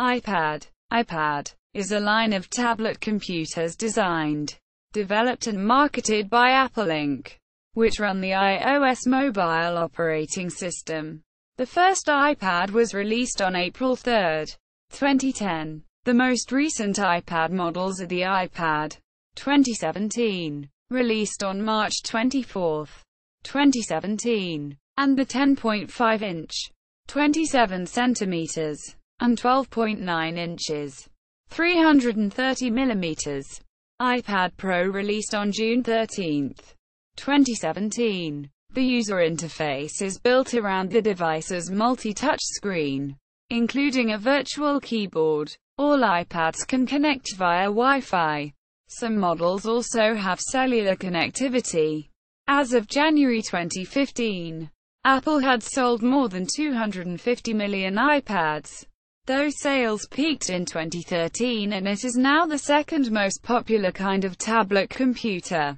iPad is a line of tablet computers designed, developed and marketed by Apple Inc., which run the iOS mobile operating system. The first iPad was released on April 3, 2010. The most recent iPad models are the iPad 2017, released on March 24, 2017, and the 10.5-inch, 27 centimeters, and 12.9 inches, 330 millimeters, iPad Pro released on June 13, 2017. The user interface is built around the device's multi-touch screen, including a virtual keyboard. All iPads can connect via Wi-Fi. Some models also have cellular connectivity. As of January 2015, Apple had sold more than 250 million iPads. Those sales peaked in 2013 and it is now the second most popular kind of tablet computer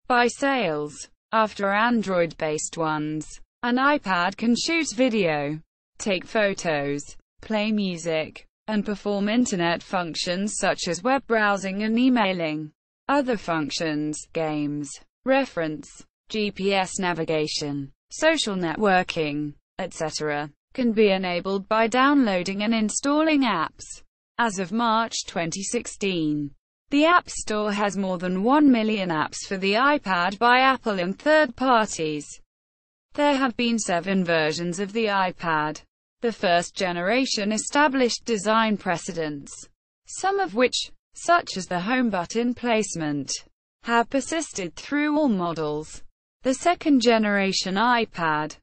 by sales, after Android-based ones. An iPad can shoot video, take photos, play music, and perform internet functions such as web browsing and emailing. Other functions, games, reference, GPS navigation, social networking, etc., can be enabled by downloading and installing apps. As of March 2016, the App Store has more than 1 million apps for the iPad by Apple and third parties. There have been 7 versions of the iPad. The first generation established design precedents, some of which, such as the home button placement, have persisted through all models. The second generation iPad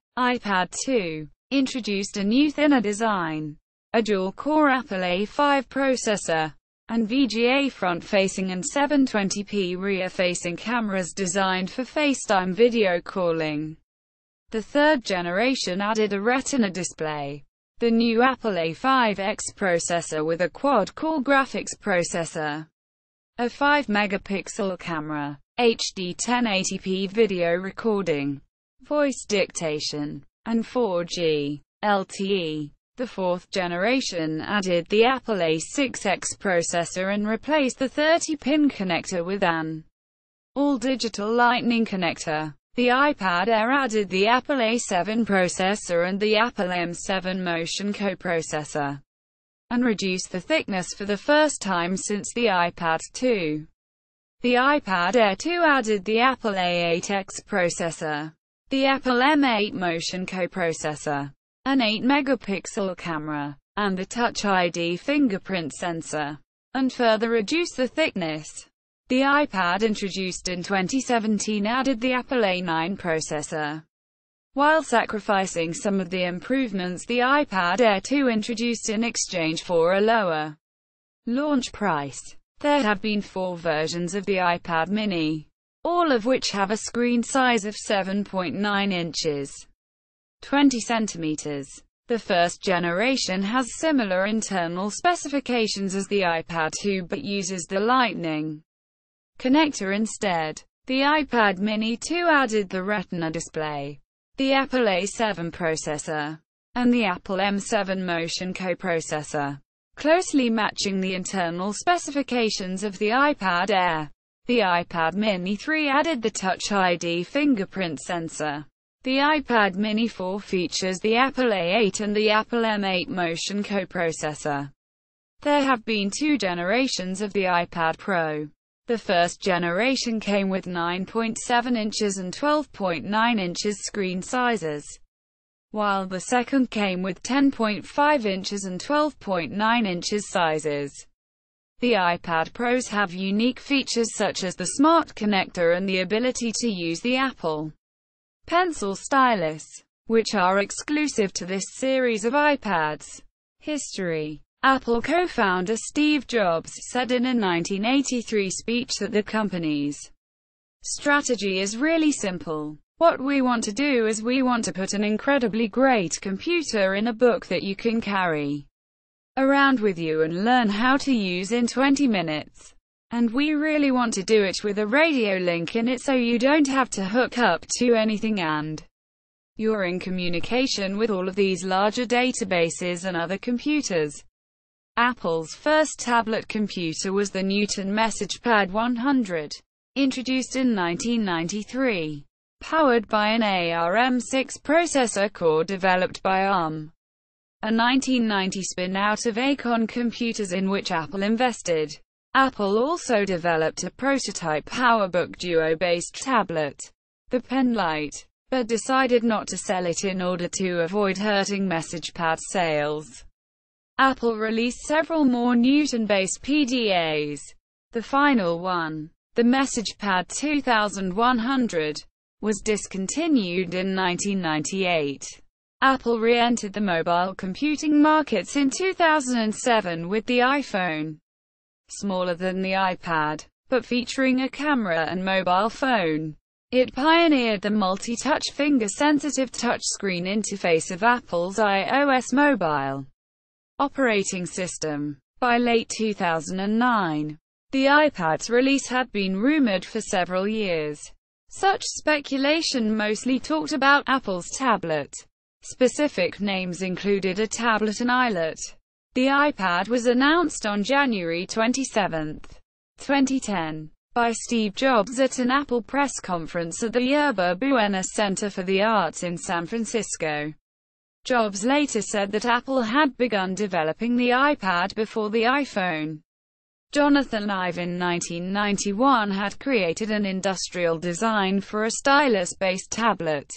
2, introduced a new thinner design, a dual-core Apple A5 processor, and VGA front-facing and 720p rear-facing cameras designed for FaceTime video calling. The third generation added a Retina display, the new Apple A5X processor with a quad-core graphics processor, a 5-megapixel camera, HD 1080p video recording, voice dictation, and 4G LTE. The fourth generation added the Apple A6X processor and replaced the 30-pin connector with an all-digital Lightning connector. The iPad Air added the Apple A7 processor and the Apple M7 motion coprocessor, and reduced the thickness for the first time since the iPad 2. The iPad Air 2 added the Apple A8X processor, the Apple M8 motion coprocessor, an 8-megapixel camera, and the Touch ID fingerprint sensor, and further reduced the thickness. The iPad introduced in 2017 added the Apple A9 processor. While sacrificing some of the improvements the iPad Air 2 introduced in exchange for a lower launch price, there have been 4 versions of the iPad mini, all of which have a screen size of 7.9 inches. 20 centimeters. The first generation has similar internal specifications as the iPad 2 but uses the Lightning connector instead. The iPad mini 2 added the Retina display, the Apple A7 processor, and the Apple M7 motion coprocessor, closely matching the internal specifications of the iPad Air. The iPad mini 3 added the Touch ID fingerprint sensor. The iPad mini 4 features the Apple A8 and the Apple M8 motion coprocessor. There have been 2 generations of the iPad Pro. The first generation came with 9.7 inches and 12.9 inches screen sizes, while the second came with 10.5 inches and 12.9 inches sizes. The iPad Pros have unique features such as the Smart Connector and the ability to use the Apple Pencil stylus, which are exclusive to this series of iPads. History. Apple co-founder Steve Jobs said in a 1983 speech that the company's strategy is really simple. What we want to do is we want to put an incredibly great computer in a book that you can carry around with you and learn how to use in 20 minutes. And we really want to do it with a radio link in it so you don't have to hook up to anything and you're in communication with all of these larger databases and other computers. Apple's first tablet computer was the Newton MessagePad 100, introduced in 1993. Powered by an ARM6 processor core developed by ARM. A 1990 spin-out of Acorn Computers in which Apple invested. Apple also developed a prototype PowerBook Duo-based tablet, the Penlight, but decided not to sell it in order to avoid hurting MessagePad sales. Apple released several more Newton-based PDAs. The final one, the MessagePad 2100, was discontinued in 1998. Apple re-entered the mobile computing markets in 2007 with the iPhone. Smaller than the iPad, but featuring a camera and mobile phone. It pioneered the multi-touch finger-sensitive touchscreen interface of Apple's iOS mobile operating system. By late 2009, the iPad's release had been rumored for several years. Such speculation mostly talked about Apple's tablet. Specific names included a tablet and eyelet. The iPad was announced on January 27, 2010, by Steve Jobs at an Apple press conference at the Yerba Buena Center for the Arts in San Francisco. Jobs later said that Apple had begun developing the iPad before the iPhone. Jonathan Ive in 1991 had created an industrial design for a stylus-based tablet,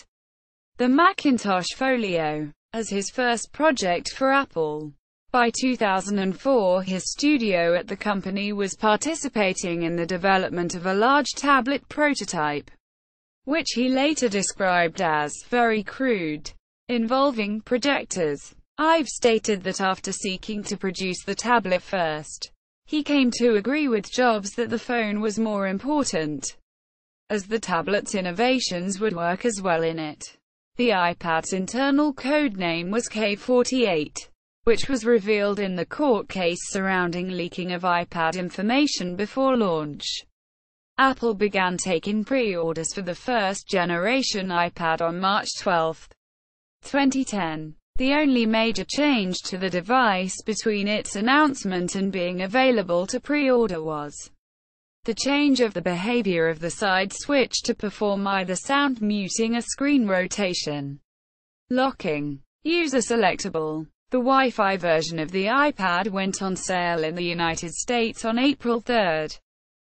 the Macintosh Folio, as his first project for Apple. By 2004, his studio at the company was participating in the development of a large tablet prototype, which he later described as very crude, involving projectors. Ive stated that after seeking to produce the tablet first, he came to agree with Jobs that the phone was more important, as the tablet's innovations would work as well in it. The iPad's internal code name was K48, which was revealed in the court case surrounding leaking of iPad information before launch. Apple began taking pre-orders for the first-generation iPad on March 12, 2010. The only major change to the device between its announcement and being available to pre-order was the change of the behavior of the side switch to perform either sound muting or screen rotation. Locking. User selectable. The Wi-Fi version of the iPad went on sale in the United States on April 3,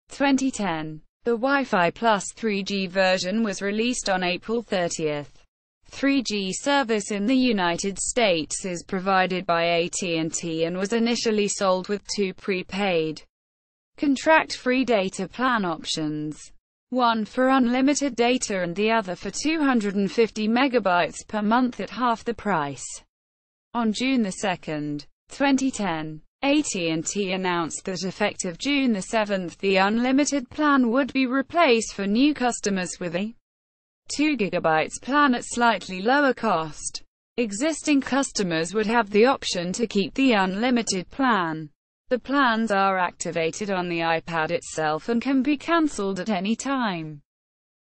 2010. The Wi-Fi plus 3G version was released on April 30. 3G service in the United States is provided by AT&T and was initially sold with two prepaid, contract-free data plan options. One for unlimited data and the other for 250 megabytes per month at half the price. On June 2, 2010, AT&T announced that effective June 7, the unlimited plan would be replaced for new customers with a 2 GB plan at slightly lower cost. Existing customers would have the option to keep the unlimited plan. The plans are activated on the iPad itself and can be cancelled at any time.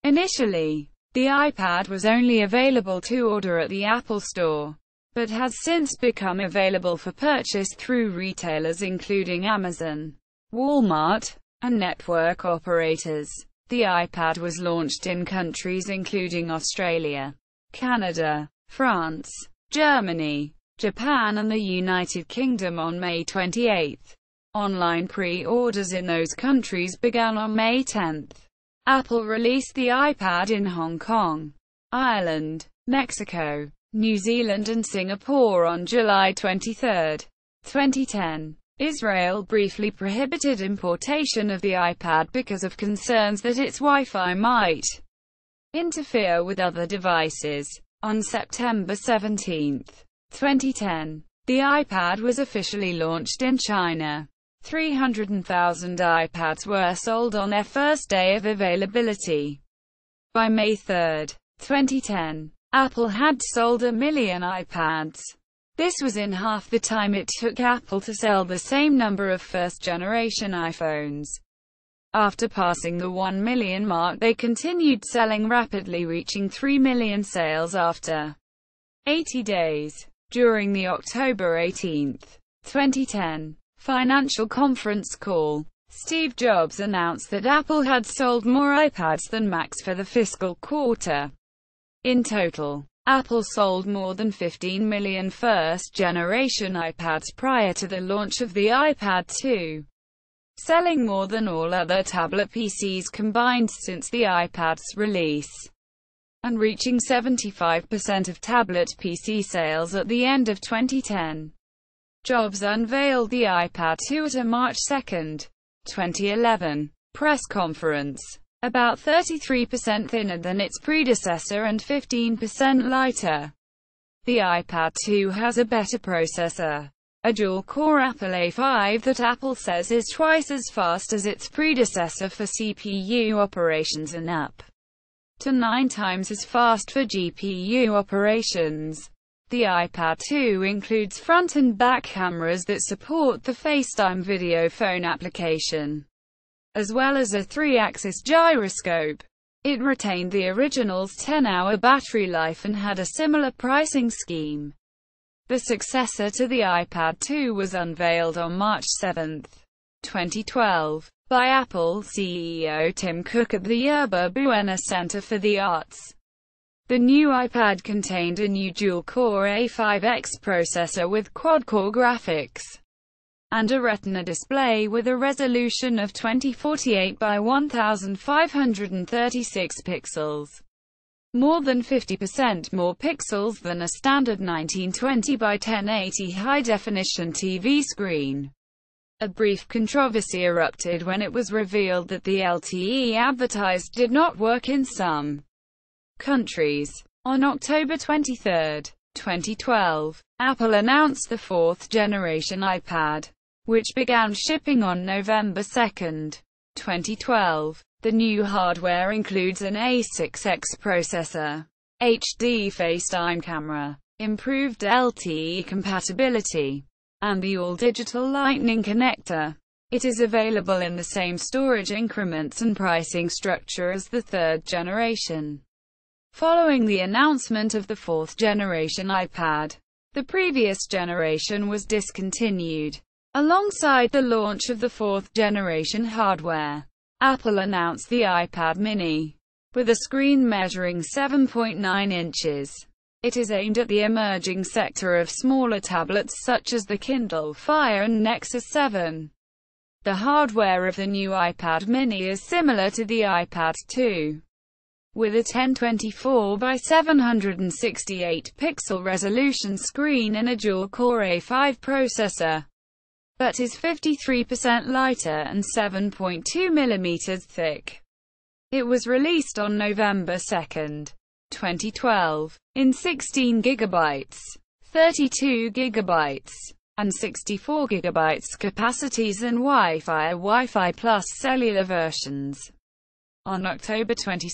Initially, the iPad was only available to order at the Apple Store, but has since become available for purchase through retailers including Amazon, Walmart, and network operators. The iPad was launched in countries including Australia, Canada, France, Germany, Japan and the United Kingdom on May 28. Online pre-orders in those countries began on May 10. Apple released the iPad in Hong Kong, Ireland, Mexico, New Zealand and Singapore on July 23, 2010. Israel briefly prohibited importation of the iPad because of concerns that its Wi-Fi might interfere with other devices. On September 17, 2010, the iPad was officially launched in China. 300,000 iPads were sold on their first day of availability. By May 3, 2010, Apple had sold 1 million iPads. This was in half the time it took Apple to sell the same number of first-generation iPhones. After passing the 1 million mark, they continued selling rapidly, reaching 3 million sales after 80 days. During the October 18, 2010 financial conference call. Steve Jobs announced that Apple had sold more iPads than Macs for the fiscal quarter. In total, Apple sold more than 15 million first-generation iPads prior to the launch of the iPad 2, selling more than all other tablet PCs combined since the iPad's release, and reaching 75% of tablet PC sales at the end of 2010. Jobs unveiled the iPad 2 at a March 2, 2011, press conference. About 33% thinner than its predecessor and 15% lighter. The iPad 2 has a better processor, a dual-core Apple A5 that Apple says is twice as fast as its predecessor for CPU operations and up to 9 times as fast for GPU operations. The iPad 2 includes front and back cameras that support the FaceTime video phone application, as well as a 3-axis gyroscope. It retained the original's 10-hour battery life and had a similar pricing scheme. The successor to the iPad 2 was unveiled on March 7, 2012, by Apple CEO Tim Cook at the Yerba Buena Center for the Arts. The new iPad contained a new dual-core A5X processor with quad-core graphics, and a Retina display with a resolution of 2048 by 1536 pixels. More than 50% more pixels than a standard 1920 by 1080 high-definition TV screen. A brief controversy erupted when it was revealed that the LTE advertised did not work in some countries. On October 23, 2012, Apple announced the fourth-generation iPad, which began shipping on November 2, 2012. The new hardware includes an A6X processor, HD FaceTime camera, improved LTE compatibility, and the all-digital Lightning connector. It is available in the same storage increments and pricing structure as the third generation. Following the announcement of the fourth-generation iPad, the previous generation was discontinued. Alongside the launch of the fourth-generation hardware, Apple announced the iPad mini, with a screen measuring 7.9 inches. It is aimed at the emerging sector of smaller tablets such as the Kindle Fire and Nexus 7. The hardware of the new iPad mini is similar to the iPad 2, with a 1024 by 768 pixel resolution screen and a dual-core A5 processor, but is 53% lighter and 7.2 mm thick. It was released on November 2, 2012, in 16 GB, 32 GB, and 64 GB capacities and Wi-Fi plus cellular versions. On October 22,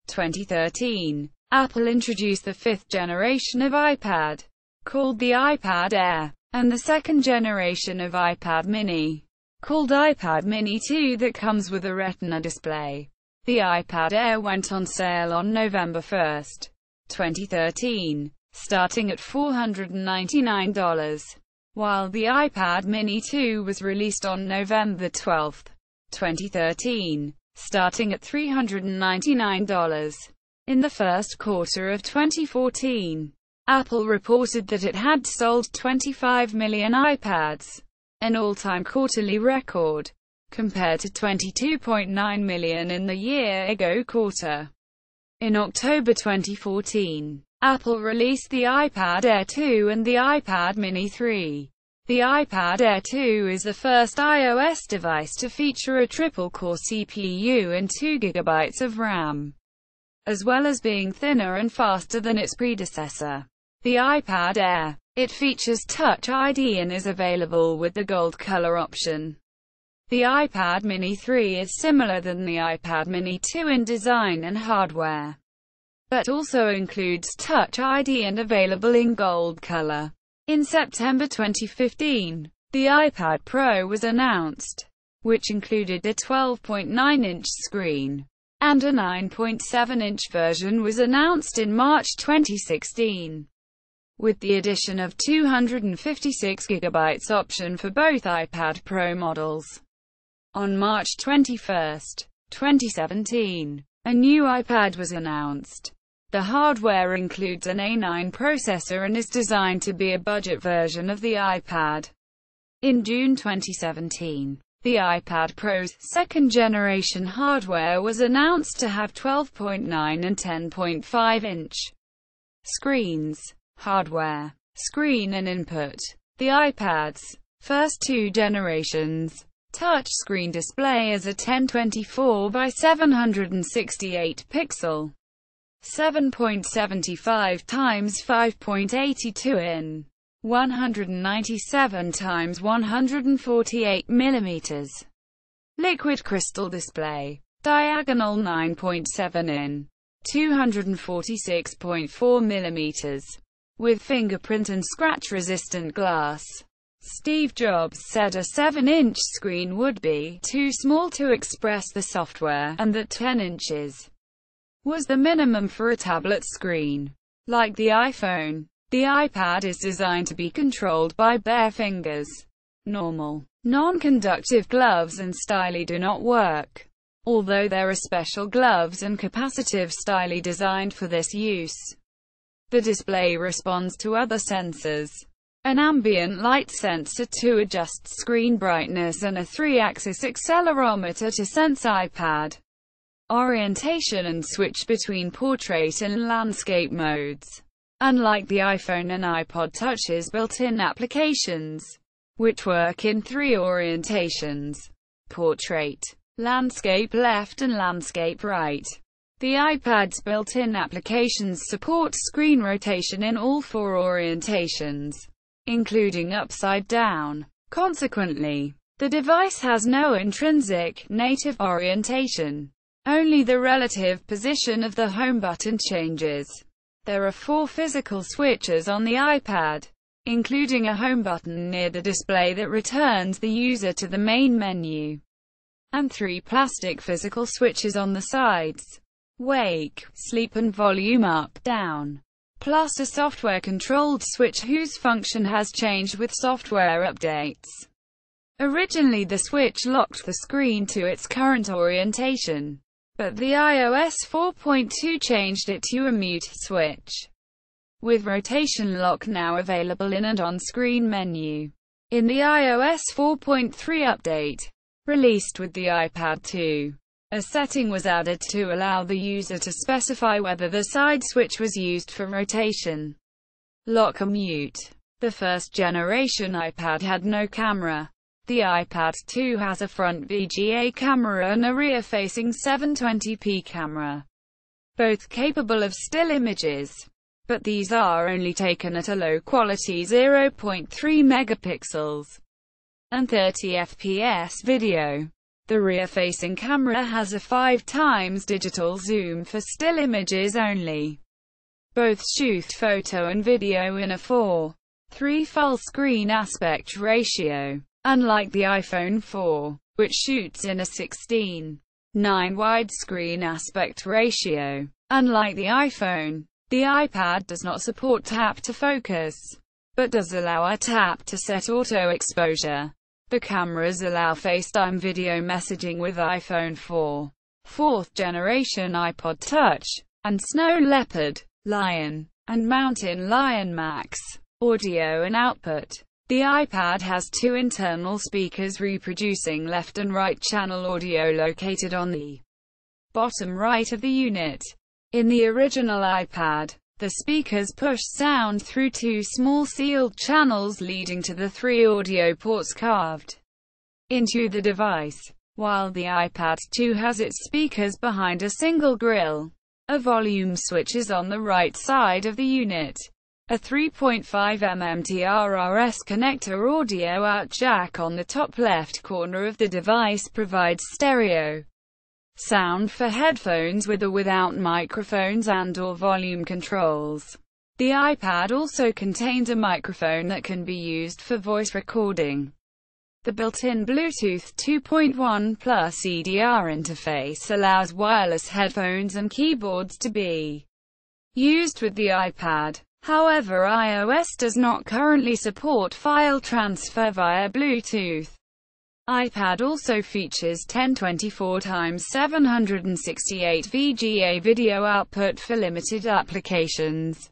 2013, Apple introduced the fifth generation of iPad, called the iPad Air, and the second generation of iPad mini, called iPad mini 2 that comes with a Retina display. The iPad Air went on sale on November 1, 2013, starting at $499, while the iPad mini 2 was released on November 12, 2013, starting at $399. In the first quarter of 2014, Apple reported that it had sold 25 million iPads, an all-time quarterly record, compared to 22.9 million in the year-ago quarter. In October 2014, Apple released the iPad Air 2 and the iPad mini 3. The iPad Air 2 is the first iOS device to feature a triple-core CPU and 2 GB of RAM, as well as being thinner and faster than its predecessor, the iPad Air. It features Touch ID and is available with the gold color option. The iPad mini 3 is similar than the iPad mini 2 in design and hardware, but also includes Touch ID and available in gold color. In September 2015, the iPad Pro was announced, which included a 12.9-inch screen, and a 9.7-inch version was announced in March 2016. with the addition of 256GB option for both iPad Pro models. On March 21, 2017, a new iPad was announced. The hardware includes an A9 processor and is designed to be a budget version of the iPad. In June 2017, the iPad Pro's second-generation hardware was announced to have 12.9 and 10.5-inch screens. Hardware, screen and input. The iPad's first two generations touchscreen display is a 1024 by 768 pixel 7.75 times 5.82 in 197 times 148 mm liquid crystal display, diagonal 9.7 in 246.4 mm, with fingerprint and scratch-resistant glass. Steve Jobs said a 7-inch screen would be too small to express the software, and that 10 inches was the minimum for a tablet screen. Like the iPhone, the iPad is designed to be controlled by bare fingers. Normal, non-conductive gloves and styli do not work, although there are special gloves and capacitive styli designed for this use. The display responds to other sensors, an ambient light sensor to adjust screen brightness and a 3-axis accelerometer to sense iPad orientation and switch between portrait and landscape modes. Unlike the iPhone and iPod Touch's built-in applications, which work in 3 orientations: portrait, landscape left and landscape right. The iPad's built-in applications support screen rotation in all 4 orientations, including upside down. Consequently, the device has no intrinsic, native orientation. Only the relative position of the home button changes. There are 4 physical switches on the iPad, including a home button near the display that returns the user to the main menu, and 3 plastic physical switches on the sides: wake, sleep and volume up, down, plus a software-controlled switch whose function has changed with software updates. Originally the switch locked the screen to its current orientation, but the iOS 4.2 changed it to a mute switch, with rotation lock now available in and on-screen menu. In the iOS 4.3 update, released with the iPad 2, a setting was added to allow the user to specify whether the side switch was used for rotation, lock or mute. The first-generation iPad had no camera. The iPad 2 has a front VGA camera and a rear-facing 720p camera, both capable of still images, but these are only taken at a low-quality 0.3 megapixels and 30 fps video. The rear-facing camera has a 5x digital zoom for still images only. Both shoot photo and video in a 4:3 full-screen aspect ratio, unlike the iPhone 4, which shoots in a 16:9 widescreen aspect ratio. Unlike the iPhone, the iPad does not support tap to focus, but does allow a tap to set auto exposure. The cameras allow FaceTime video messaging with iPhone 4, 4th generation iPod Touch, and Snow Leopard, Lion, and Mountain Lion Max audio and output. The iPad has 2 internal speakers reproducing left and right channel audio located on the bottom right of the unit. In the original iPad, the speakers push sound through 2 small sealed channels leading to the 3 audio ports carved into the device, while the iPad 2 has its speakers behind a single grill. A volume switch is on the right side of the unit. A 3.5mm TRRS connector audio out jack on the top left corner of the device provides stereo sound for headphones with or without microphones and/or volume controls. The iPad also contains a microphone that can be used for voice recording. The built-in Bluetooth 2.1 plus EDR interface allows wireless headphones and keyboards to be used with the iPad. However, iOS does not currently support file transfer via Bluetooth. iPad also features 1024x768 VGA video output for limited applications.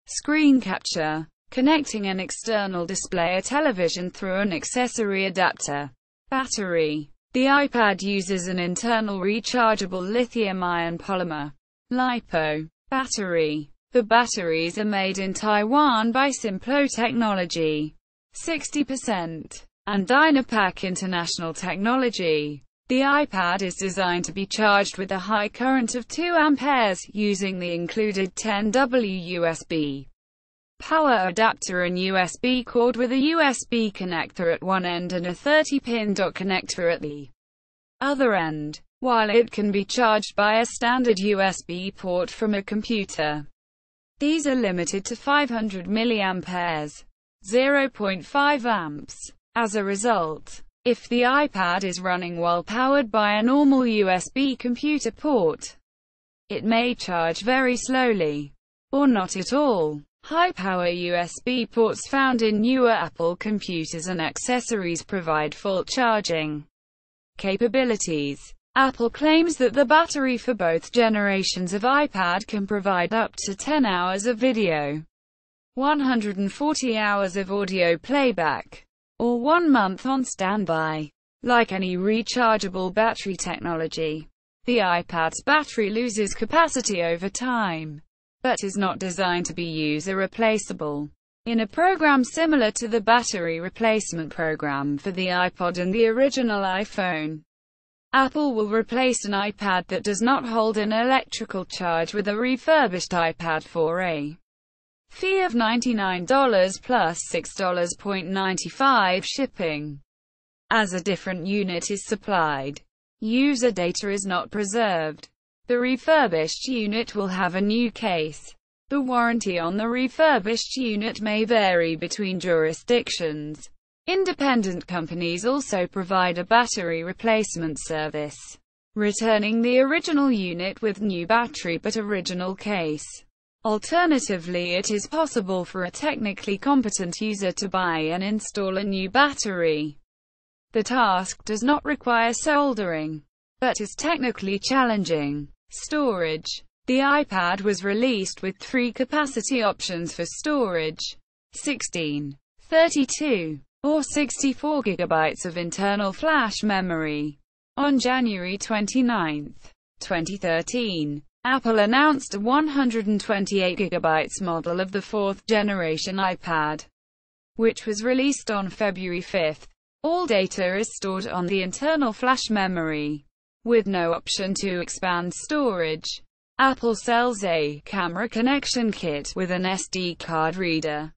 Screen capture. Connecting an external display or television through an accessory adapter. Battery. The iPad uses an internal rechargeable lithium-ion polymer LiPo battery. The batteries are made in Taiwan by Simplo Technology 60% and Dynapack International Technology. The iPad is designed to be charged with a high current of 2 amperes using the included 10W USB power adapter and USB cord with a USB connector at one end and a 30-pin dock connector at the other end, while it can be charged by a standard USB port from a computer. These are limited to 500 mAh, 0.5 amps. As a result, if the iPad is running while powered by a normal USB computer port, it may charge very slowly, or not at all. High-power USB ports found in newer Apple computers and accessories provide full charging capabilities. Apple claims that the battery for both generations of iPad can provide up to 10 hours of video, 140 hours of audio playback, or 1 month on standby. Like any rechargeable battery technology, the iPad's battery loses capacity over time, but is not designed to be user-replaceable. In a program similar to the battery replacement program for the iPod and the original iPhone, Apple will replace an iPad that does not hold an electrical charge with a refurbished iPad for a fee of $99 plus $6.95 shipping. As a different unit is supplied, user data is not preserved. The refurbished unit will have a new case. The warranty on the refurbished unit may vary between jurisdictions. Independent companies also provide a battery replacement service, returning the original unit with new battery but original case. Alternatively, it is possible for a technically competent user to buy and install a new battery. The task does not require soldering, but is technically challenging. Storage. The iPad was released with 3 capacity options for storage: 16, 32, or 64 GB of internal flash memory. On January 29, 2013, Apple announced a 128 GB model of the 4th generation iPad, which was released on February 5. All data is stored on the internal flash memory, with no option to expand storage. Apple sells a camera connection kit with an SD card reader,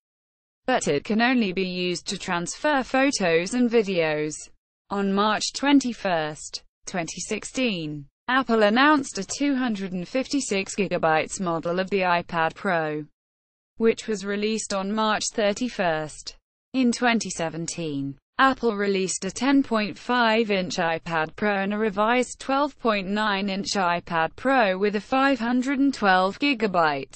but it can only be used to transfer photos and videos. On March 21, 2016, Apple announced a 256 GB model of the iPad Pro, which was released on March 31. In 2017, Apple released a 10.5-inch iPad Pro and a revised 12.9-inch iPad Pro with a 512 GB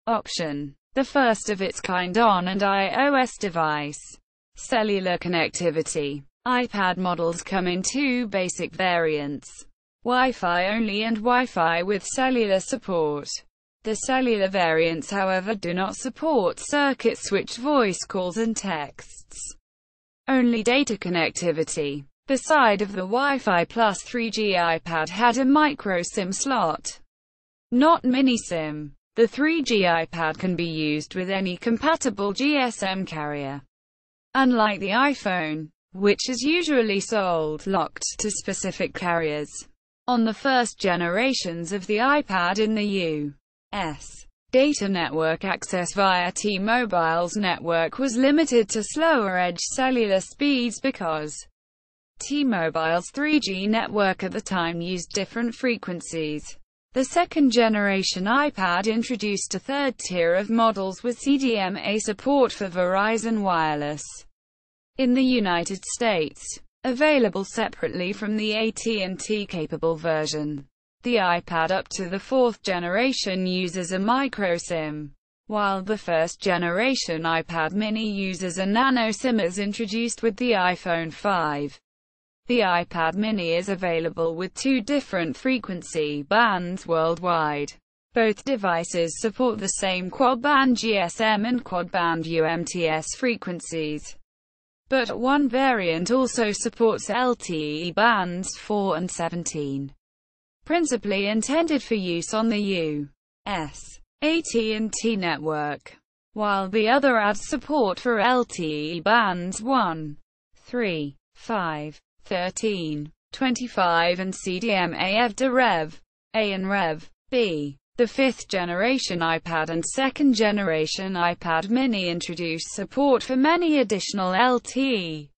option, the first of its kind on an iOS device. Cellular connectivity. iPad models come in 2 basic variants: Wi-Fi only and Wi-Fi with cellular support. The cellular variants, however, do not support circuit switched voice calls and texts. Only data connectivity. The side of the Wi-Fi plus 3G iPad had a micro SIM slot, not mini SIM. The 3G iPad can be used with any compatible GSM carrier, unlike the iPhone, which is usually sold locked to specific carriers. On the first generations of the iPad in the U.S., data network access via T-Mobile's network was limited to slower edge cellular speeds because T-Mobile's 3G network at the time used different frequencies. The second generation iPad introduced a third tier of models with CDMA support for Verizon Wireless in the United States, available separately from the AT&T-capable version. The iPad up to the 4th generation uses a micro SIM, while the first-generation iPad mini uses a nano SIM as introduced with the iPhone 5. The iPad mini is available with two different frequency bands worldwide. Both devices support the same quad-band GSM and quad-band UMTS frequencies, but one variant also supports LTE bands 4 and 17, principally intended for use on the U.S. AT&T network, while the other adds support for LTE bands 1, 3, 5, 13, 25 and CDMA to Rev. A and Rev. B. The fifth-generation iPad and second-generation iPad mini introduce support for many additional LTE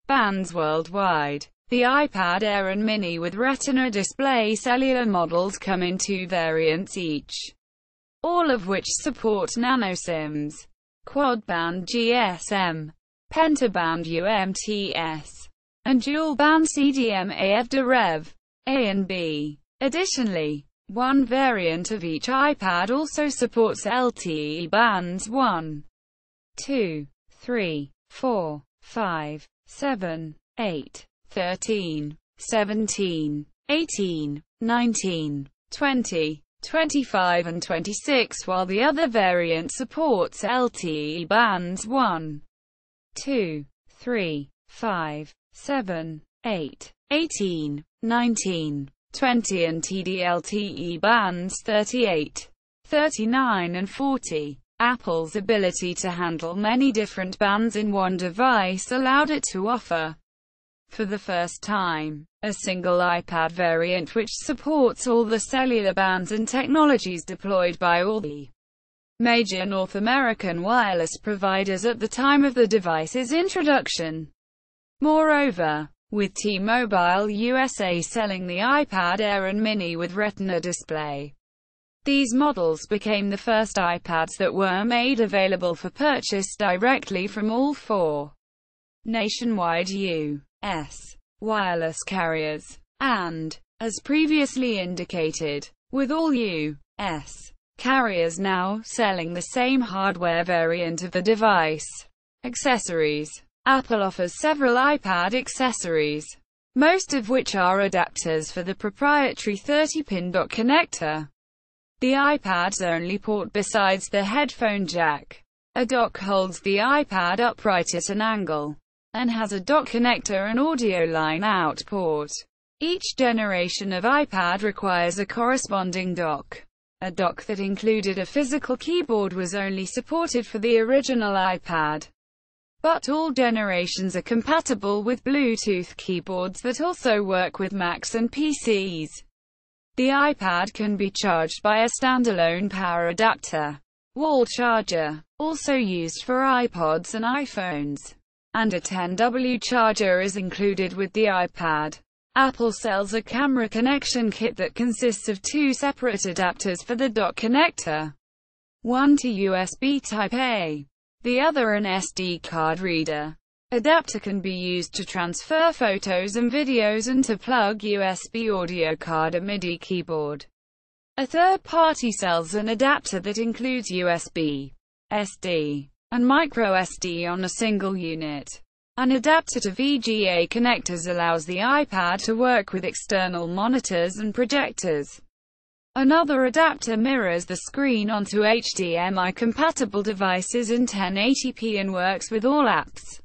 bands worldwide. The iPad Air and Mini with Retina Display cellular models come in two variants each, all of which support nano SIMs, quad-band GSM, pentaband UMTS, and dual-band CDMA to Rev. A and B. Additionally, one variant of each iPad also supports LTE bands 1, 2, 3, 4, 5, 7, 8, 13, 17, 18, 19, 20, 25 and 26, while the other variant supports LTE bands 1, 2, 3, 5, 7, 8, 18, 19, 20 and TD-LTE bands 38, 39 and 40. Apple's ability to handle many different bands in one device allowed it to offer, for the first time, a single iPad variant which supports all the cellular bands and technologies deployed by all the major North American wireless providers at the time of the device's introduction. Moreover, with T-Mobile USA selling the iPad Air and Mini with Retina Display, these models became the first iPads that were made available for purchase directly from all four nationwide U.S. wireless carriers, and, as previously indicated, with all U.S. carriers now selling the same hardware variant of the device. Accessories. Apple offers several iPad accessories, most of which are adapters for the proprietary 30-pin dock connector, the iPad's only port besides the headphone jack. A dock holds the iPad upright at an angle, and has a dock connector and audio line out port. Each generation of iPad requires a corresponding dock. A dock that included a physical keyboard was only supported for the original iPad, but all generations are compatible with Bluetooth keyboards that also work with Macs and PCs. The iPad can be charged by a standalone power adapter, wall charger, also used for iPods and iPhones, and a 10W charger is included with the iPad. Apple sells a camera connection kit that consists of two separate adapters for the dock connector, one to USB Type-A, the other an SD card reader. Adapter can be used to transfer photos and videos and to plug USB audio card or MIDI keyboard. A third party sells an adapter that includes USB, SD, and microSD on a single unit. An adapter to VGA connectors allows the iPad to work with external monitors and projectors. Another adapter mirrors the screen onto HDMI-compatible devices in 1080p and works with all apps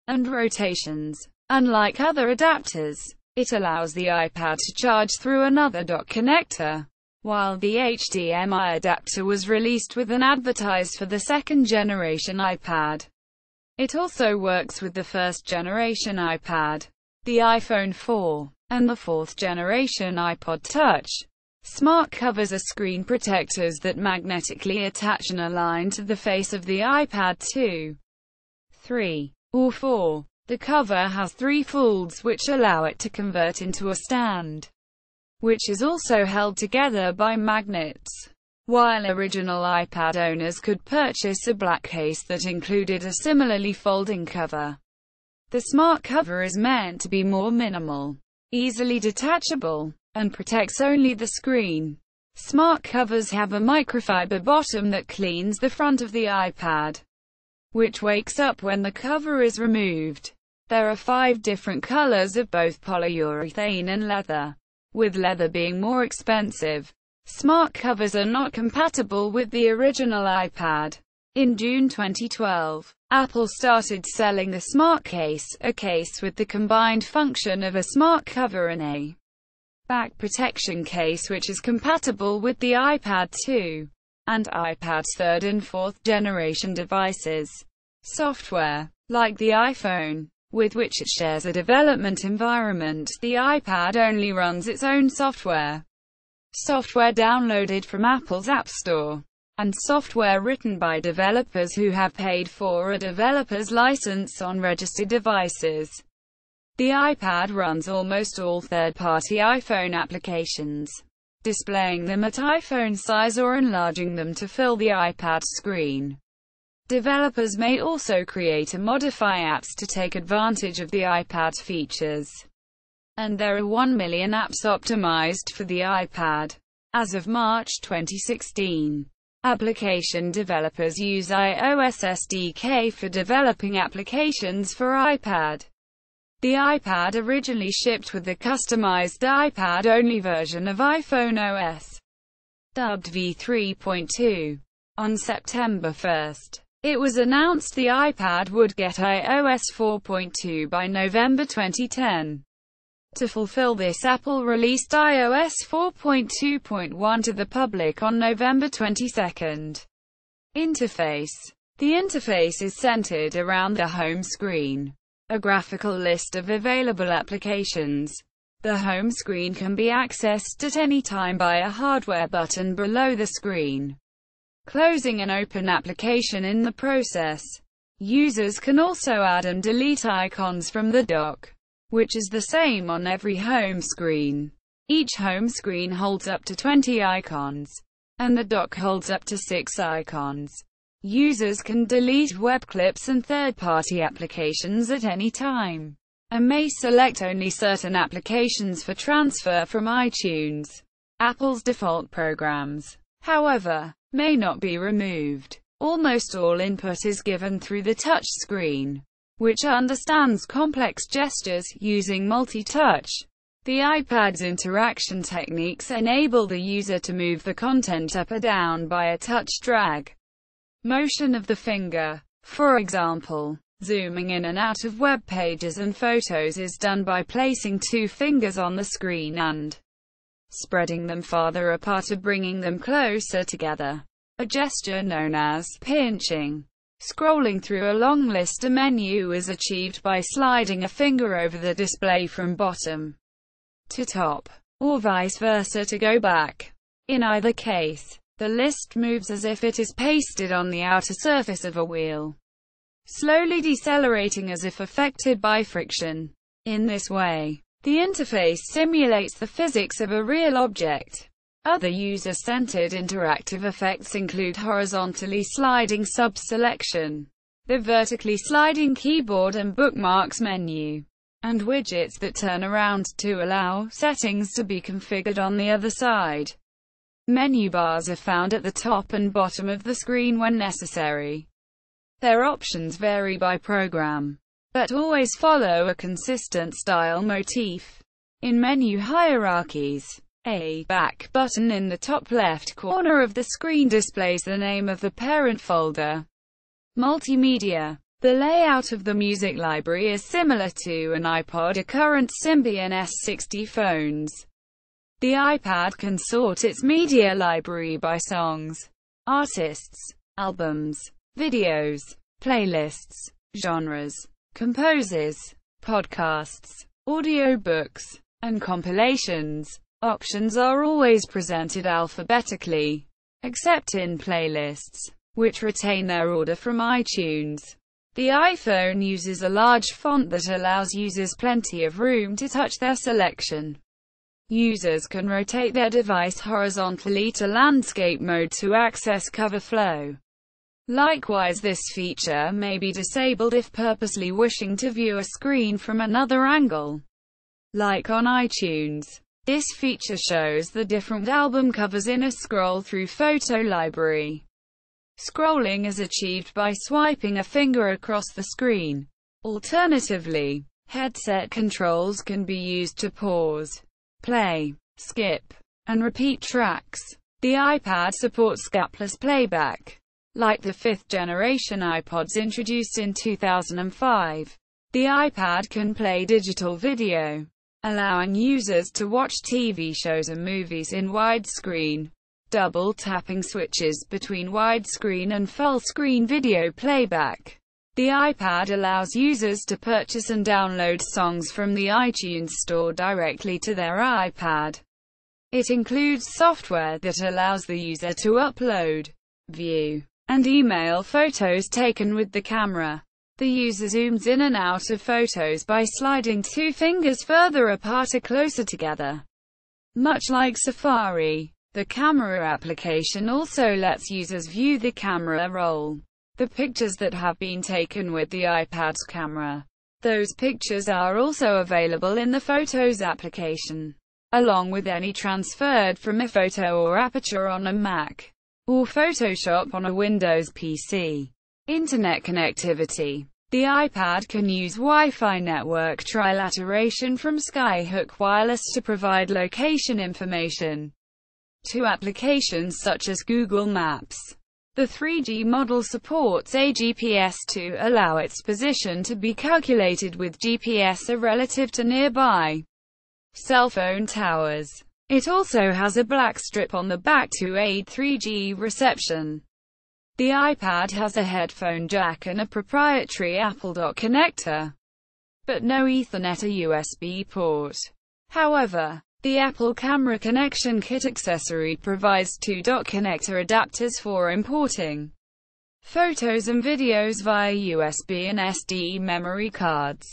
and rotations. Unlike other adapters, it allows the iPad to charge through another dock connector. While the HDMI adapter was released with and advertised for the second-generation iPad, it also works with the first-generation iPad, the iPhone 4, and the fourth-generation iPod Touch. Smart covers are screen protectors that magnetically attach and align to the face of the iPad 2, 3, or 4. The cover has 3 folds which allow it to convert into a stand, which is also held together by magnets. While original iPad owners could purchase a black case that included a similarly folding cover, the smart cover is meant to be more minimal, easily detachable, and protects only the screen. Smart covers have a microfiber bottom that cleans the front of the iPad, which wakes up when the cover is removed. There are 5 different colors of both polyurethane and leather, with leather being more expensive. Smart covers are not compatible with the original iPad. In June 2012, Apple started selling the Smart Case, a case with the combined function of a smart cover and a back protection case which is compatible with the iPad 2 and iPad's 3rd and 4th generation devices. Software. Like the iPhone, with which it shares a development environment, the iPad only runs its own software. Software downloaded from Apple's App Store, and software written by developers who have paid for a developer's license on registered devices. The iPad runs almost all third-party iPhone applications, displaying them at iPhone size or enlarging them to fill the iPad screen. Developers may also create and modify apps to take advantage of the iPad's features. And there are 1 million apps optimized for the iPad. As of March 2016, application developers use iOS SDK for developing applications for iPad. The iPad originally shipped with the customized iPad-only version of iPhone OS, dubbed v3.2. On September 1, it was announced the iPad would get iOS 4.2 by November 2010. To fulfill this, Apple released iOS 4.2.1 to the public on November 22. Interface. The interface is centered around the home screen, a graphical list of available applications. The home screen can be accessed at any time by a hardware button below the screen, closing an open application in the process. Users can also add and delete icons from the dock, which is the same on every home screen. Each home screen holds up to 20 icons, and the dock holds up to 6 icons. Users can delete web clips and third-party applications at any time, and may select only certain applications for transfer from iTunes. Apple's default programs, however, may not be removed. Almost all input is given through the touch screen, which understands complex gestures using multi-touch. The iPad's interaction techniques enable the user to move the content up or down by a touch drag motion of the finger. For example, zooming in and out of web pages and photos is done by placing 2 fingers on the screen and spreading them farther apart or bringing them closer together, a gesture known as pinching. Scrolling through a long list or menu is achieved by sliding a finger over the display from bottom to top, or vice versa to go back. In either case, the list moves as if it is pasted on the outer surface of a wheel, slowly decelerating as if affected by friction. In this way, the interface simulates the physics of a real object. Other user-centered interactive effects include horizontally sliding sub-selection, the vertically sliding keyboard and bookmarks menu, and widgets that turn around to allow settings to be configured on the other side. Menu bars are found at the top and bottom of the screen when necessary. Their options vary by program, but always follow a consistent style motif. In menu hierarchies, a back button in the top left corner of the screen displays the name of the parent folder. Multimedia. The layout of the music library is similar to an iPod or current Symbian S60 phones. The iPad can sort its media library by songs, artists, albums, videos, playlists, genres, composers, podcasts, audiobooks, and compilations. Options are always presented alphabetically, except in playlists, which retain their order from iTunes. The iPhone uses a large font that allows users plenty of room to touch their selection. Users can rotate their device horizontally to landscape mode to access cover flow. Likewise, this feature may be disabled if purposely wishing to view a screen from another angle, like on iTunes. This feature shows the different album covers in a scroll-through photo library. Scrolling is achieved by swiping a finger across the screen. Alternatively, headset controls can be used to pause, play, skip, and repeat tracks. The iPad supports gapless playback. Like the fifth-generation iPods introduced in 2005, the iPad can play digital video, allowing users to watch TV shows and movies in widescreen. Double-tapping switches between widescreen and full-screen video playback. The iPad allows users to purchase and download songs from the iTunes Store directly to their iPad. It includes software that allows the user to upload, view, and email photos taken with the camera. The user zooms in and out of photos by sliding two fingers further apart or closer together. Much like Safari, the camera application also lets users view the camera roll, the pictures that have been taken with the iPad's camera. Those pictures are also available in the Photos application, along with any transferred from a photo or aperture on a Mac, or Photoshop on a Windows PC. Internet connectivity. The iPad can use Wi-Fi network trilateration from Skyhook Wireless to provide location information to applications such as Google Maps. The 3G model supports a GPS to allow its position to be calculated with GPS relative to nearby cell phone towers. It also has a black strip on the back to aid 3G reception. The iPad has a headphone jack and a proprietary Apple dock connector, but no Ethernet or USB port. However, the Apple Camera Connection Kit accessory provides two dock connector adapters for importing photos and videos via USB and SD memory cards.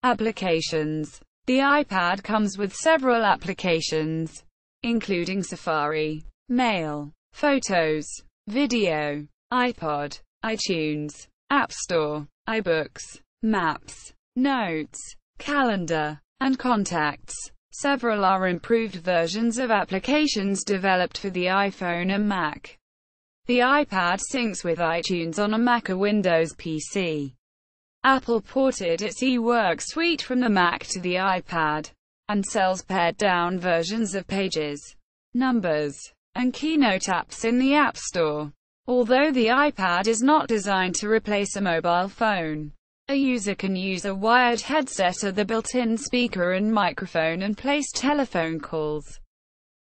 Applications. The iPad comes with several applications, including Safari, Mail, Photos, Video, iPod, iTunes, App Store, iBooks, Maps, Notes, Calendar, and Contacts. Several are improved versions of applications developed for the iPhone and Mac. The iPad syncs with iTunes on a Mac or Windows PC. Apple ported its eWork suite from the Mac to the iPad, and sells pared-down versions of Pages, Numbers, and Keynote apps in the App Store. Although the iPad is not designed to replace a mobile phone, a user can use a wired headset or the built-in speaker and microphone and place telephone calls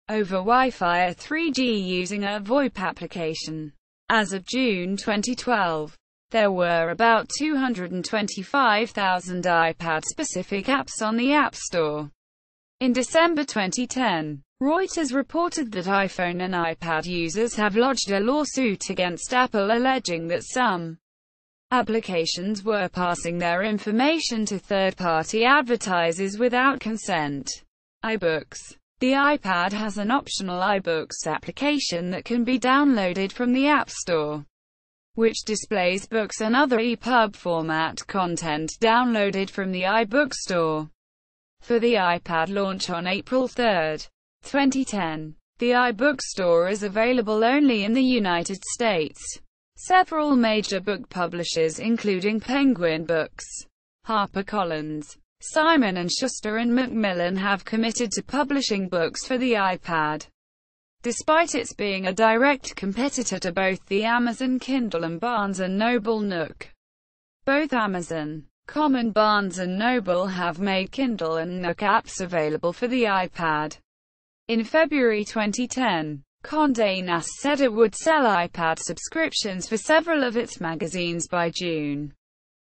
over Wi-Fi or 3G using a VoIP application. As of June 2012, there were about 225,000 iPad-specific apps on the App Store. In December 2010, Reuters reported that iPhone and iPad users have lodged a lawsuit against Apple alleging that some applications were passing their information to third-party advertisers without consent. iBooks. The iPad has an optional iBooks application that can be downloaded from the App Store, which displays books and other EPUB format content downloaded from the iBook Store. For the iPad launch on April 3, 2010, the iBook Store is available only in the United States. Several major book publishers including Penguin Books, HarperCollins, Simon & Schuster and Macmillan have committed to publishing books for the iPad, despite its being a direct competitor to both the Amazon Kindle and Barnes & Noble Nook. Both Amazon.com and Barnes & Noble have made Kindle and Nook apps available for the iPad. In February 2010, Condé Nast said it would sell iPad subscriptions for several of its magazines by June.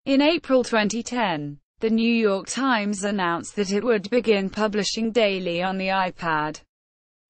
In April 2010, The New York Times announced that it would begin publishing daily on the iPad.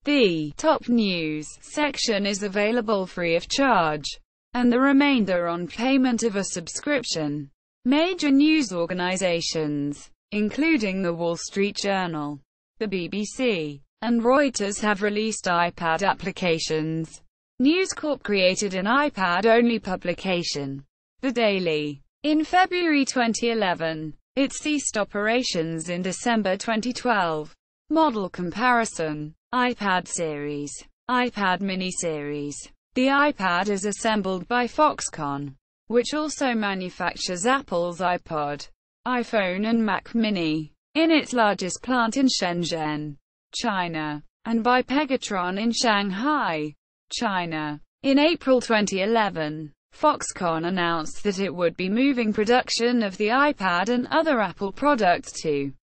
The Top News section is available free of charge, and the remainder on payment of a subscription. Major news organizations, including The Wall Street Journal, the BBC, and Reuters have released iPad applications. News Corp created an iPad-only publication, The Daily, in February 2011. It ceased operations in December 2012. Model comparison. iPad series. iPad mini series. The iPad is assembled by Foxconn, which also manufactures Apple's iPod, iPhone and Mac mini, in its largest plant in Shenzhen, China, and by Pegatron in Shanghai, China. In April 2011, Foxconn announced that it would be moving production of the iPad and other Apple products to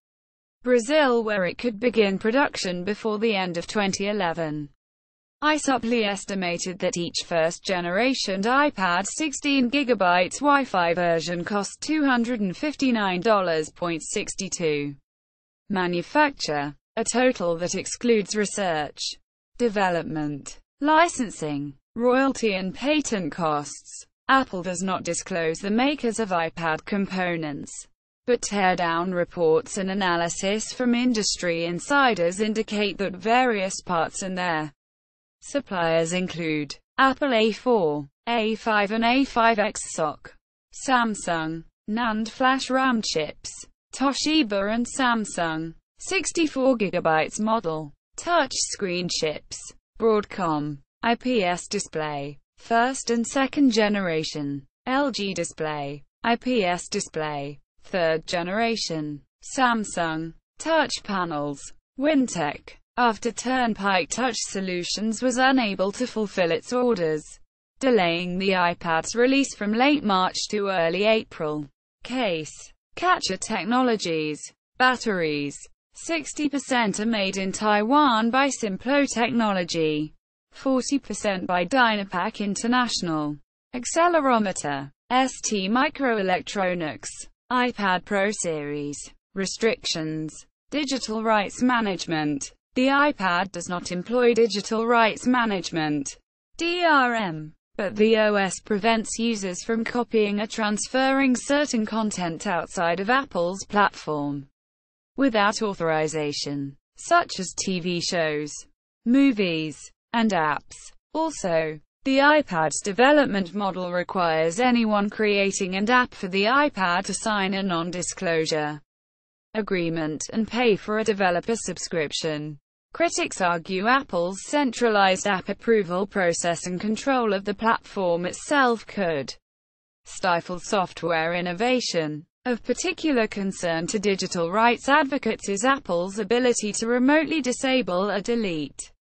Brazil, where it could begin production before the end of 2011. iSupply estimated that each first-generation iPad 16GB Wi-Fi version cost $259.62. Manufacture, a total that excludes research, development, licensing, royalty and patent costs. Apple does not disclose the makers of iPad components, but teardown reports and analysis from industry insiders indicate that various parts and their suppliers include Apple A4, A5 and A5X SoC, Samsung, NAND flash RAM chips, Toshiba and Samsung, 64GB model, touch screen chips, Broadcom, IPS display, first and second generation, LG display, IPS display, third generation, Samsung, touch panels, Wintec. After Turnpike Touch Solutions was unable to fulfill its orders, delaying the iPad's release from late March to early April. Case. Catcher Technologies. Batteries. 60% are made in Taiwan by Simplo Technology. 40% by Dynapack International. Accelerometer. ST Microelectronics. iPad Pro Series. Restrictions. Digital rights management. The iPad does not employ digital rights management, DRM, but the OS prevents users from copying or transferring certain content outside of Apple's platform without authorization, such as TV shows, movies, and apps. Also, the iPad's development model requires anyone creating an app for the iPad to sign a non-disclosure agreement and pay for a developer subscription. Critics argue Apple's centralized app approval process and control of the platform itself could stifle software innovation. Of particular concern to digital rights advocates is Apple's ability to remotely disable or delete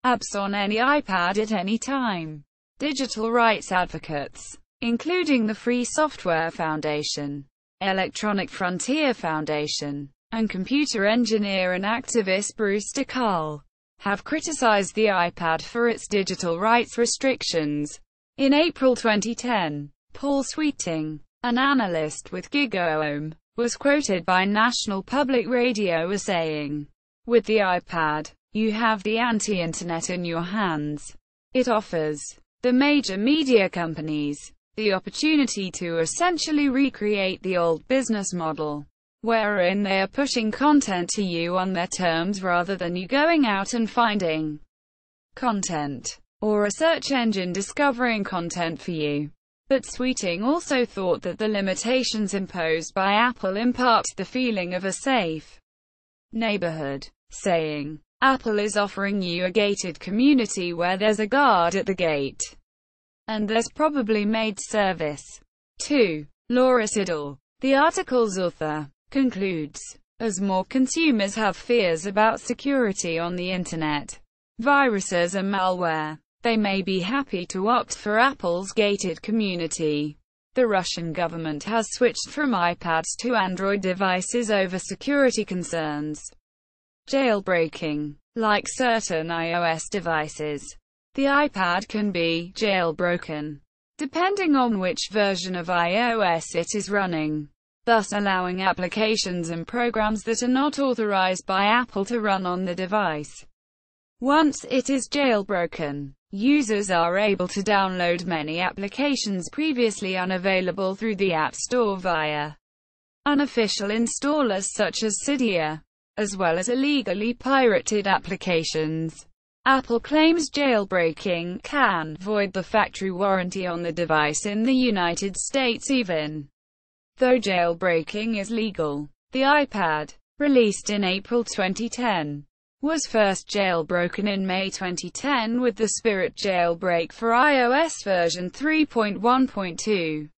apps on any iPad at any time. Digital rights advocates, including the Free Software Foundation, Electronic Frontier Foundation, and computer engineer and activist Bruce DeCarl, have criticized the iPad for its digital rights restrictions. In April 2010, Paul Sweeting, an analyst with GigaOM, was quoted by National Public Radio as saying, "With the iPad, you have the anti-internet in your hands. It offers the major media companies the opportunity to essentially recreate the old business model, wherein they are pushing content to you on their terms rather than you going out and finding content, or a search engine discovering content for you." But Sweeting also thought that the limitations imposed by Apple impart the feeling of a safe neighborhood, saying, "Apple is offering you a gated community where there's a guard at the gate. And there's probably maid service, too." Laura Siddall, the article's author, concludes, as more consumers have fears about security on the internet, viruses and malware, they may be happy to opt for Apple's gated community. The Russian government has switched from iPads to Android devices over security concerns. Jailbreaking. Like certain iOS devices, the iPad can be jailbroken, depending on which version of iOS it is running, thus allowing applications and programs that are not authorized by Apple to run on the device. Once it is jailbroken, users are able to download many applications previously unavailable through the App Store via unofficial installers such as Cydia, as well as illegally pirated applications. Apple claims jailbreaking can void the factory warranty on the device in the United States even though jailbreaking is legal. The iPad, released in April 2010, was first jailbroken in May 2010 with the Spirit jailbreak for iOS version 3.1.2.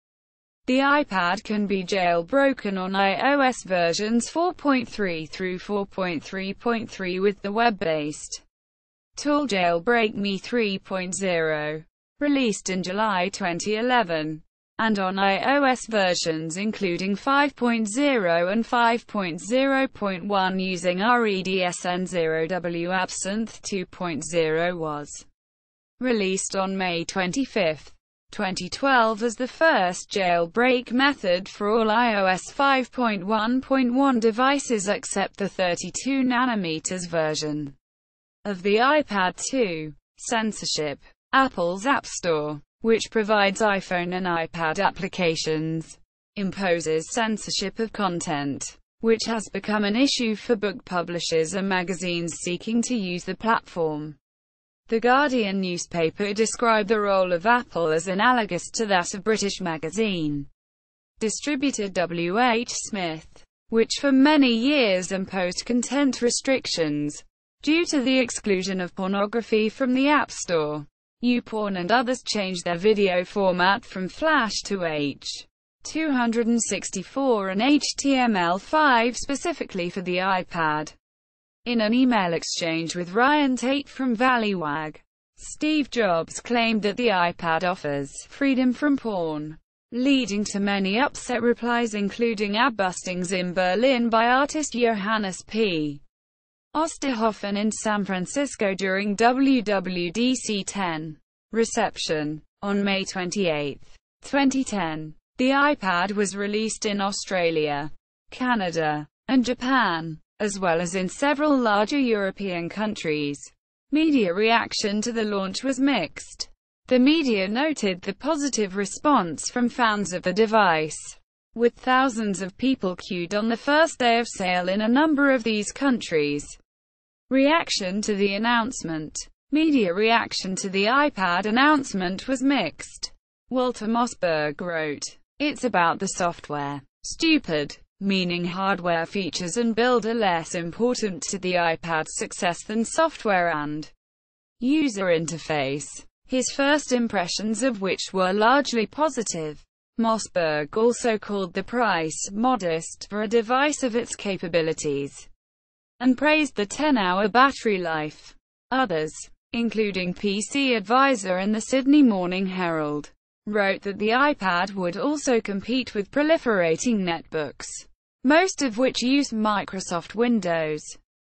The iPad can be jailbroken on iOS versions 4.3 through 4.3.3 with the web-based tool Jailbreak Me 3.0, released in July 2011, and on iOS versions including 5.0 and 5.0.1 using REDSN0W. Absinthe 2.0 was released on May 25, 2012 as the first jailbreak method for all iOS 5.1.1 devices except the 32nm version of the iPad 2. Censorship. Apple's App Store, which provides iPhone and iPad applications, imposes censorship of content, which has become an issue for book publishers and magazines seeking to use the platform. The Guardian newspaper described the role of Apple as analogous to that of British magazine distributor W. H. Smith, which for many years imposed content restrictions due to the exclusion of pornography from the App Store. YouPorn and others changed their video format from Flash to H.264 and HTML5 specifically for the iPad. In an email exchange with Ryan Tate from Valleywag, Steve Jobs claimed that the iPad offers freedom from porn, leading to many upset replies including ab-bustings in Berlin by artist Johannes P. Osterhofen in San Francisco during WWDC 10 reception. On May 28, 2010, the iPad was released in Australia, Canada, and Japan, as well as in several larger European countries. Media reaction to the launch was mixed. The media noted the positive response from fans of the device, with thousands of people queued on the first day of sale in a number of these countries. Reaction to the announcement. Media reaction to the iPad announcement was mixed. Walter Mossberg wrote, "It's about the software. Stupid. Meaning hardware features and build are less important to the iPad's success than software and user interface." His first impressions of which were largely positive. Mossberg also called the price modest for a device of its capabilities, and praised the 10-hour battery life. Others, including PC Advisor and the Sydney Morning Herald, wrote that the iPad would also compete with proliferating netbooks, most of which use Microsoft Windows.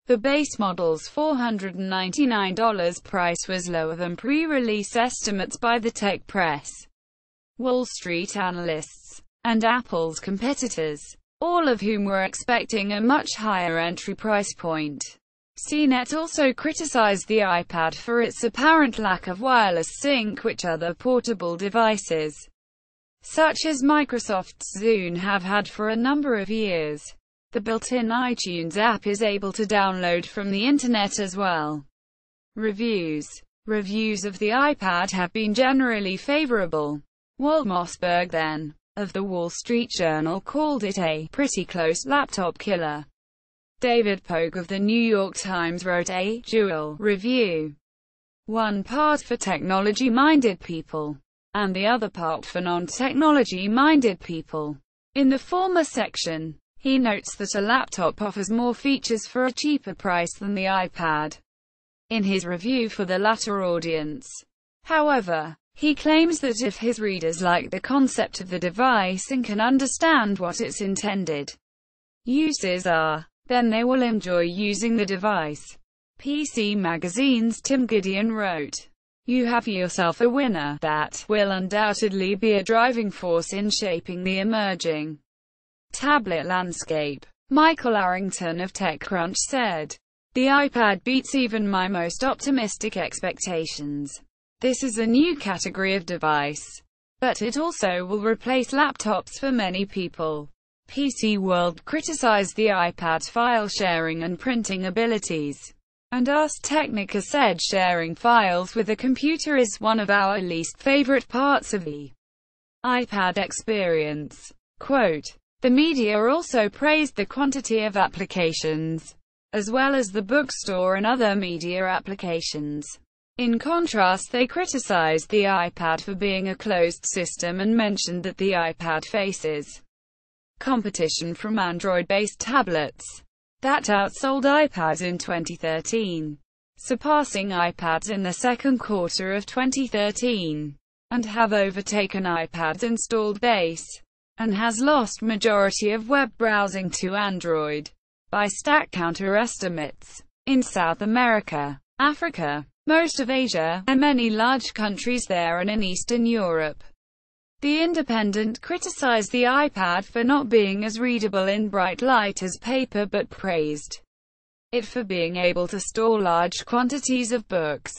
The base model's $499 price was lower than pre-release estimates by the tech press, Wall Street analysts, and Apple's competitors, all of whom were expecting a much higher entry price point. CNET also criticized the iPad for its apparent lack of wireless sync, which other portable devices, such as Microsoft's Zune, have had for a number of years. The built-in iTunes app is able to download from the internet as well. Reviews of the iPad have been generally favorable. Walt Mossberg, then, of the Wall Street Journal, called it a pretty close laptop killer. David Pogue of the New York Times wrote a dual review, one part for technology-minded people, and the other part for non-technology-minded people. In the former section, he notes that a laptop offers more features for a cheaper price than the iPad. In his review for the latter audience, however, he claims that if his readers like the concept of the device and can understand what its intended uses are, then they will enjoy using the device. PC Magazine's Tim Gideon wrote, "You have yourself a winner that will undoubtedly be a driving force in shaping the emerging tablet landscape." Michael Arrington of TechCrunch said, "The iPad beats even my most optimistic expectations. This is a new category of device, but it also will replace laptops for many people." PC World criticized the iPad's file sharing and printing abilities, and Ars Technica said sharing files with a computer is one of our least favorite parts of the iPad experience. Quote, The media also praised the quantity of applications, as well as the bookstore and other media applications. In contrast, they criticized the iPad for being a closed system and mentioned that the iPad faces competition from Android-based tablets that outsold iPads in 2013, surpassing iPads in the second quarter of 2013, and have overtaken iPad's installed base, and has lost majority of web browsing to Android, by StatCounter estimates. In South America, Africa, most of Asia, and many large countries there and in Eastern Europe, The Independent criticized the iPad for not being as readable in bright light as paper but praised it for being able to store large quantities of books.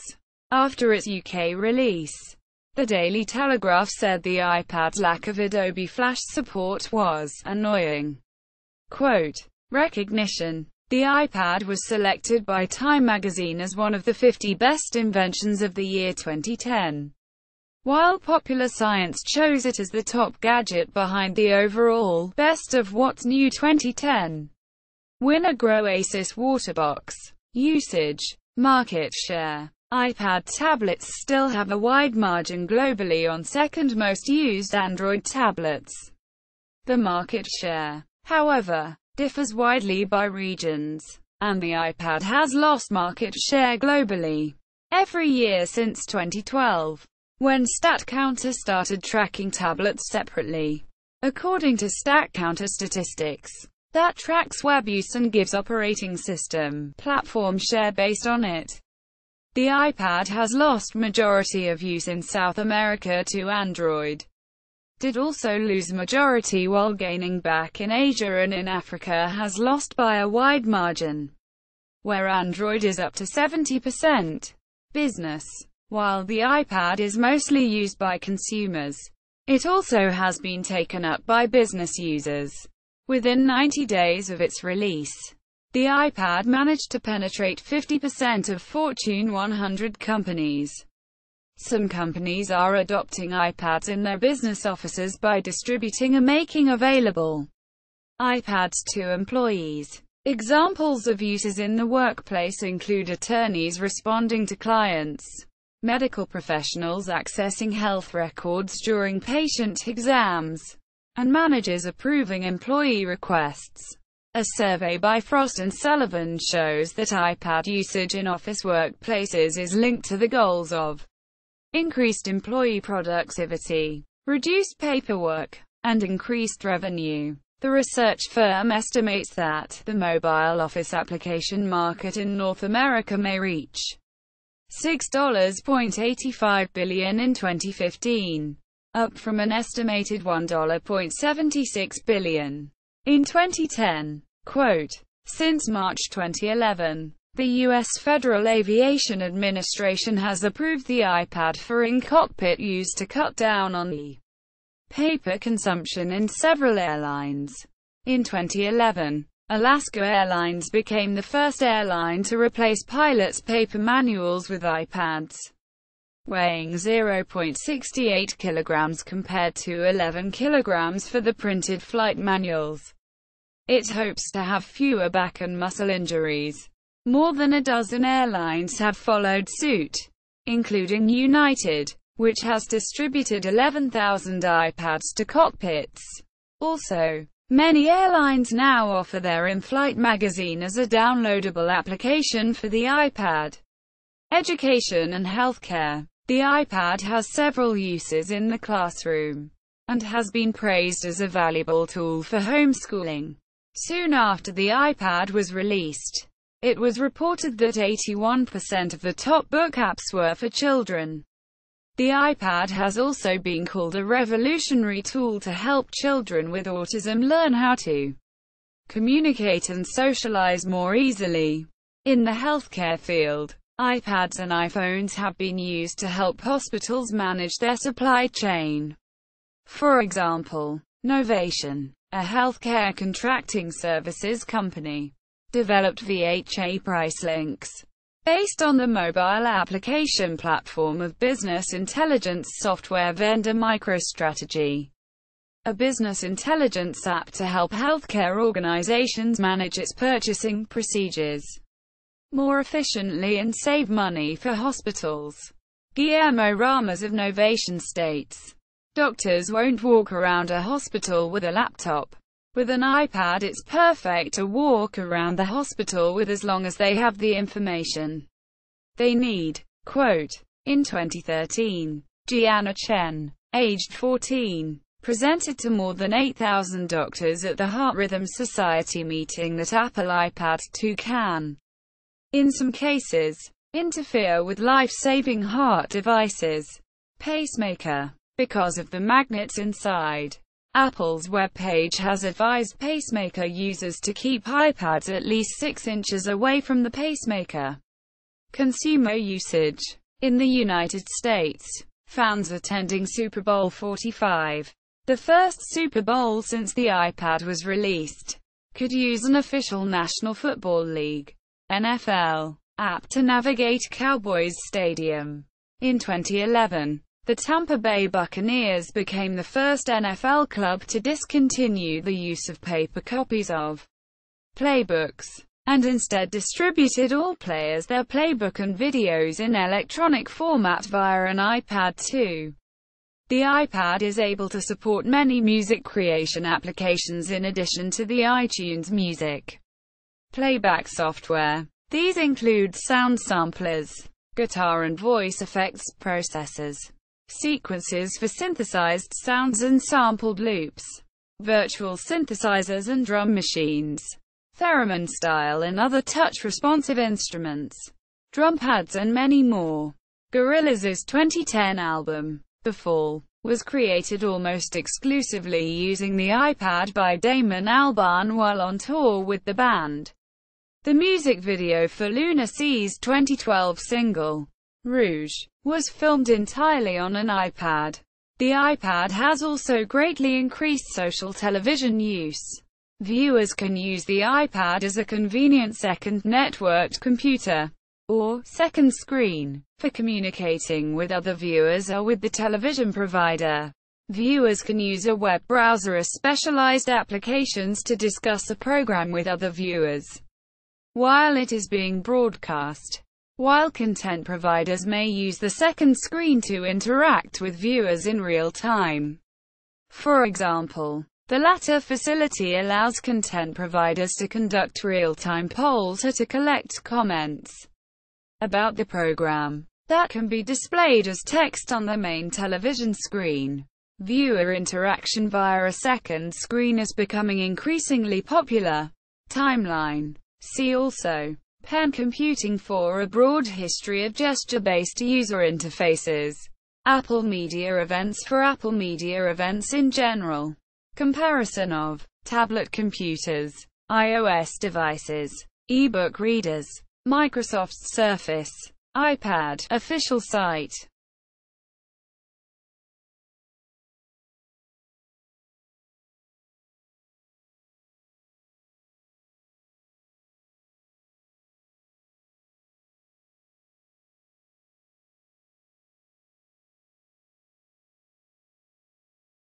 After its UK release, the Daily Telegraph said the iPad's lack of Adobe Flash support was annoying. Quote, recognition. The iPad was selected by Time magazine as one of the 50 best inventions of the year 2010. While Popular Science chose it as the top gadget behind the overall Best of What's New 2010 winner Grow Asus Waterbox. Usage. Market share. iPad tablets still have a wide margin globally on second most used Android tablets. The market share, however, differs widely by regions, and the iPad has lost market share globally every year since 2012. When StatCounter started tracking tablets separately. According to StatCounter statistics, that tracks web use and gives operating system platform share based on it. The iPad has lost majority of use in South America to Android. Did also lose majority while gaining back in Asia, and in Africa has lost by a wide margin, where Android is up to 70%. Business. While the iPad is mostly used by consumers, it also has been taken up by business users. Within 90 days of its release, the iPad managed to penetrate 50% of Fortune 100 companies. Some companies are adopting iPads in their business offices by distributing or making available iPads to employees. Examples of uses in the workplace include attorneys responding to clients, medical professionals accessing health records during patient exams, and managers approving employee requests. A survey by Frost & Sullivan shows that iPad usage in office workplaces is linked to the goals of increased employee productivity, reduced paperwork, and increased revenue. The research firm estimates that the mobile office application market in North America may reach $6.85 billion in 2015, up from an estimated $1.76 billion in 2010. Quote, since March 2011, the U.S. Federal Aviation Administration has approved the iPad for in-cockpit use to cut down on the paper consumption in several airlines. In 2011, Alaska Airlines became the first airline to replace pilots' paper manuals with iPads, weighing 0.68 kilograms compared to 11 kilograms for the printed flight manuals. It hopes to have fewer back and muscle injuries. More than a dozen airlines have followed suit, including United, which has distributed 11,000 iPads to cockpits. Also, many airlines now offer their in-flight magazine as a downloadable application for the iPad. Education and healthcare. The iPad has several uses in the classroom, and has been praised as a valuable tool for homeschooling. Soon after the iPad was released, it was reported that 81% of the top book apps were for children. The iPad has also been called a revolutionary tool to help children with autism learn how to communicate and socialize more easily. In the healthcare field, iPads and iPhones have been used to help hospitals manage their supply chain. For example, Novation, a healthcare contracting services company, developed VHA price links based on the mobile application platform of business intelligence software vendor MicroStrategy. a business intelligence app to help healthcare organizations manage its purchasing procedures more efficiently and save money for hospitals. Guillermo Ramos of Novation states, "Doctors won't walk around a hospital with a laptop. With an iPad it's perfect to walk around the hospital with as long as they have the information they need." Quote, in 2013, Gianna Chen, aged 14, presented to more than 8,000 doctors at the Heart Rhythm Society meeting that Apple iPad 2 can, in some cases, interfere with life-saving heart devices, pacemaker, because of the magnets inside. Apple's webpage has advised pacemaker users to keep iPads at least 6 inches away from the pacemaker. Consumer usage. In the United States, fans attending Super Bowl 45, the first Super Bowl since the iPad was released, could use an official National Football League (NFL) app to navigate Cowboys Stadium. In 2011, the Tampa Bay Buccaneers became the first NFL club to discontinue the use of paper copies of playbooks, and instead distributed all players their playbook and videos in electronic format via an iPad 2. The iPad is able to support many music creation applications in addition to the iTunes Music playback software. These include sound samplers, guitar and voice effects processors, sequencers for synthesized sounds and sampled loops, virtual synthesizers and drum machines, theremin style and other touch-responsive instruments, drum pads and many more. Gorillaz' 2010 album, The Fall, was created almost exclusively using the iPad by Damon Albarn while on tour with the band. The music video for Luna Sea's 2012 single, Rouge, was filmed entirely on an iPad. The iPad has also greatly increased social television use. Viewers can use the iPad as a convenient second networked computer, or second screen, for communicating with other viewers or with the television provider. Viewers can use a web browser or specialized applications to discuss a program with other viewers while it is being broadcast, while content providers may use the second screen to interact with viewers in real time. For example, the latter facility allows content providers to conduct real-time polls or to collect comments about the program that can be displayed as text on the main television screen. Viewer interaction via a second screen is becoming increasingly popular. Timeline. See also, Pen computing for a broad history of gesture-based user interfaces. Apple Media Events for Apple Media Events in general. Comparison of tablet computers, iOS devices, e-book readers, Microsoft Surface, iPad, official site.